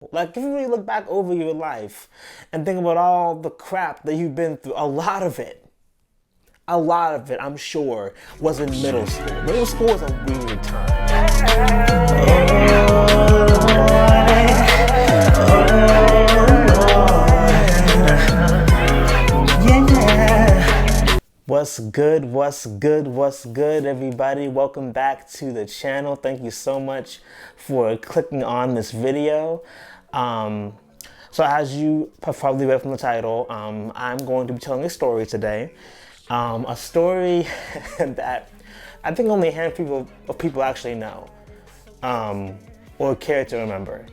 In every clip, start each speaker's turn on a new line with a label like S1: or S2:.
S1: school. Like, if you really look back over your life and think about all the crap that you've been through, a lot of it, I'm sure, was in middle school. Middle school is a weird time. What's good, everybody? Welcome back to the channel. Thank you so much for clicking on this video. So as you probably read from the title, I'm going to be telling a story today. A story that I think only a handful of people actually know or care to remember.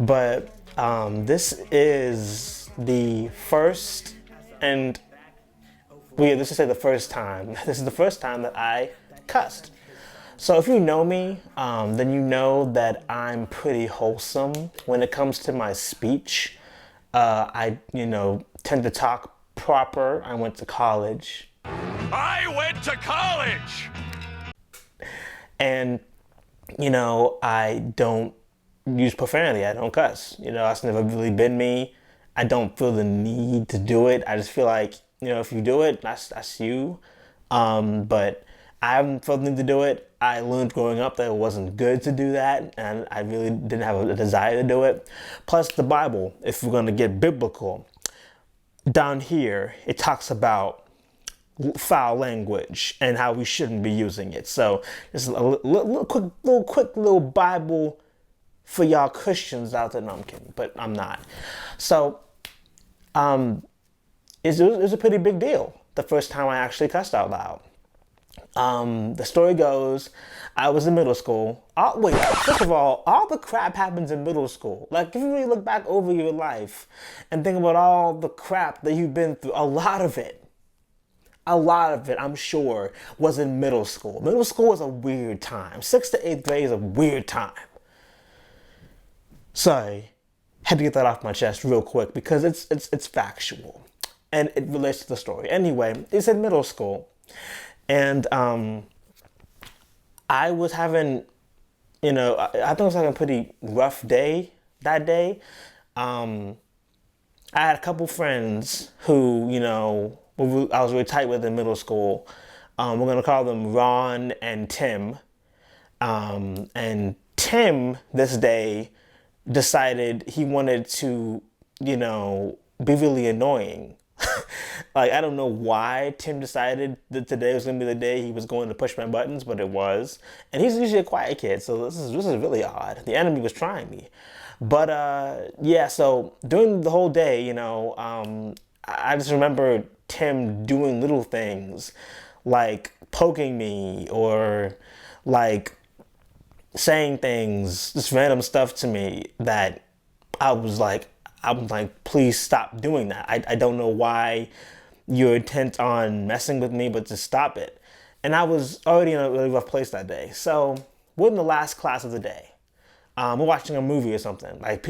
S1: But this is the first and let's just say the first time. This is the first time that I cussed. So if you know me, then you know that I'm pretty wholesome when it comes to my speech. I tend to talk proper. I went to college. And, I don't use profanity. I don't cuss. That's never really been me. I don't feel the need to do it. I just feel like, if you do it, that's you. But I haven't felt the need to do it. I learned growing up that it wasn't good to do that, and I really didn't have a desire to do it. Plus, the Bible, if we're going to get biblical, down here, it talks about foul language and how we shouldn't be using it. So just a quick little Bible for y'all Christians out there. No, I'm kidding, but I'm not. So it was a pretty big deal the first time I actually cussed out loud. The story goes, I was in middle school. First of all the crap happens in middle school. Like, if you really look back over your life and think about all the crap that you've been through, a lot of it, I'm sure, was in middle school. Middle school is a weird time. 6th to 8th grade is a weird time. Sorry, had to get that off my chest real quick because it's factual and it relates to the story. Anyway, it's in middle school, and I was having, I think I was having a pretty rough day that day. I had a couple friends who, I was really tight with in middle school. We're going to call them Ron and Tim. And Tim, this day, decided he wanted to, be really annoying. Like, I don't know why Tim decided that today was going to be the day he was going to push my buttons, but it was. And he's usually a quiet kid, so this is really odd. The enemy was trying me. But, so during the whole day, I just remember Tim doing little things like poking me or like saying things, just random stuff to me that I was like, please stop doing that. I don't know why you're intent on messing with me, but just stop it. And I was already in a really rough place that day. So we're in the last class of the day. We're watching a movie or something. Like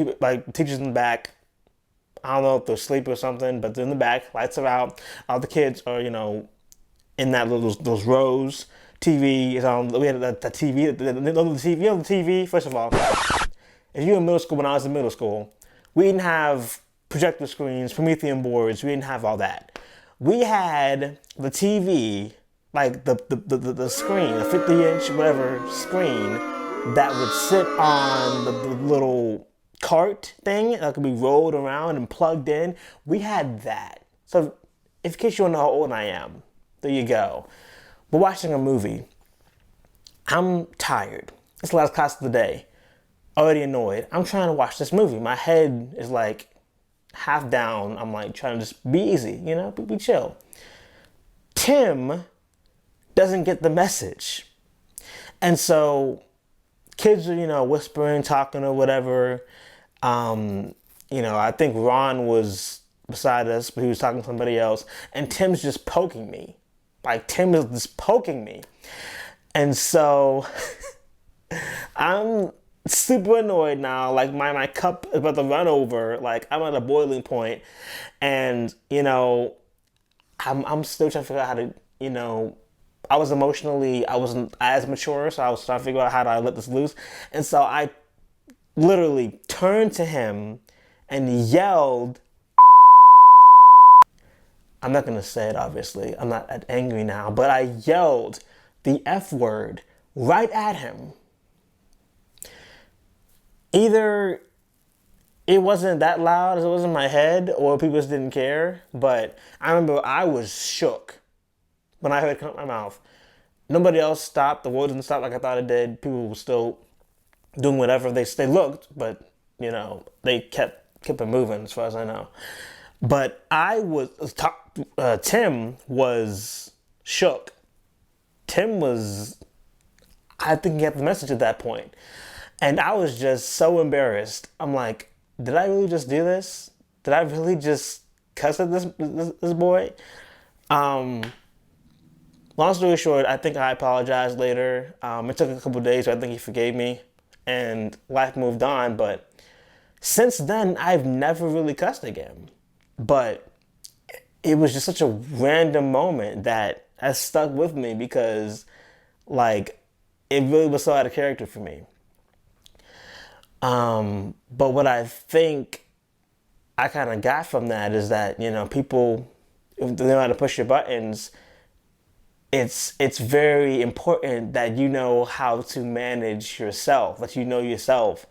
S1: teachers in the back. I don't know if they're asleep or something, but they're in the back. Lights are out. All the kids are, in that those rows. TV is on. We had the TV. The TV. First of all, if you were in middle school, when I was in middle school, we didn't have projector screens, Promethean boards. We didn't have all that. We had the TV, like the screen, the 50-inch whatever screen that would sit on the little cart thing that could be rolled around and plugged in. We had that. So in case you don't know how old I am, there you go. We're watching a movie. I'm tired. It's the last class of the day. Already annoyed. I'm trying to watch this movie. My head is like half down. I'm like trying to just be easy, be chill. Tim doesn't get the message. And so kids are, whispering, talking or whatever. I think Ron was beside us, but he was talking to somebody else. And Tim's just poking me. Like, Tim is just poking me. And so I'm super annoyed now. Like, my cup is about to run over. Like, I'm at a boiling point. And, I'm still trying to figure out how to, I wasn't as mature, so I was trying to figure out how to let this loose. And so I literally turned to him and yelled, I'm not gonna say it obviously, I'm not that angry now, but I yelled the F word right at him. Either it wasn't that loud as it was in my head, or people just didn't care, but I remember I was shook when I heard it come out my mouth. Nobody else stopped, the world didn't stop like I thought it did. People were still doing whatever they looked, but you know, they kept it moving as far as I know. But Tim was shook. Tim was, I think he got the message at that point. And I was just so embarrassed. I'm like, did I really just do this? Did I really just cuss at this boy? Long story short, I think I apologized later. It took a couple days, so I think he forgave me. And life moved on. But since then, I've never really cussed again. But it was just such a random moment that has stuck with me because, like, it really was so out of character for me. But what I think I kind of got from that is that, you know, people, if they know how to push your buttons, it's very important that you know how to manage yourself, that you know yourself,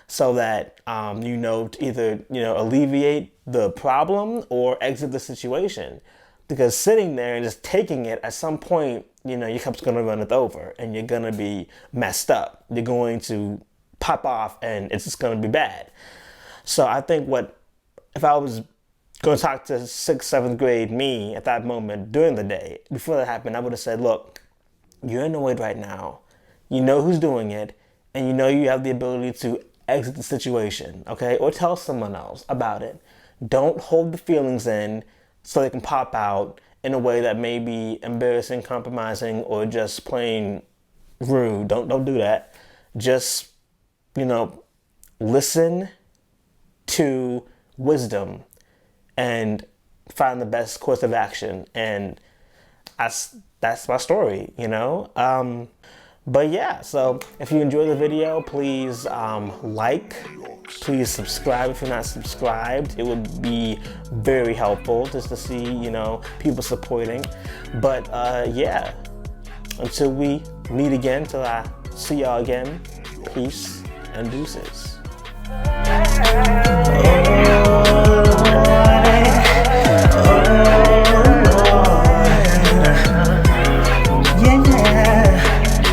S1: so that you know to either, you know, alleviate the problem or exit the situation. Because sitting there and just taking it, at some point, you know, your cup's gonna run it over and you're gonna be messed up. You're going to pop off and it's just gonna be bad. So I think if I was going to talk to 6th, 7th grade me at that moment during the day, before that happened, I would have said, look, you're annoyed right now. You know who's doing it, and you know you have the ability to exit the situation, okay? Or tell someone else about it. Don't hold the feelings in so they can pop out in a way that may be embarrassing, compromising, or just plain rude. Don't do that. Just, you know, listen to wisdom and find the best course of action. And that's my story, you know? But yeah, so if you enjoyed the video, please please subscribe if you're not subscribed. It would be very helpful just to see, you know, people supporting. But yeah, until we meet again, till I see y'all again, peace and deuces.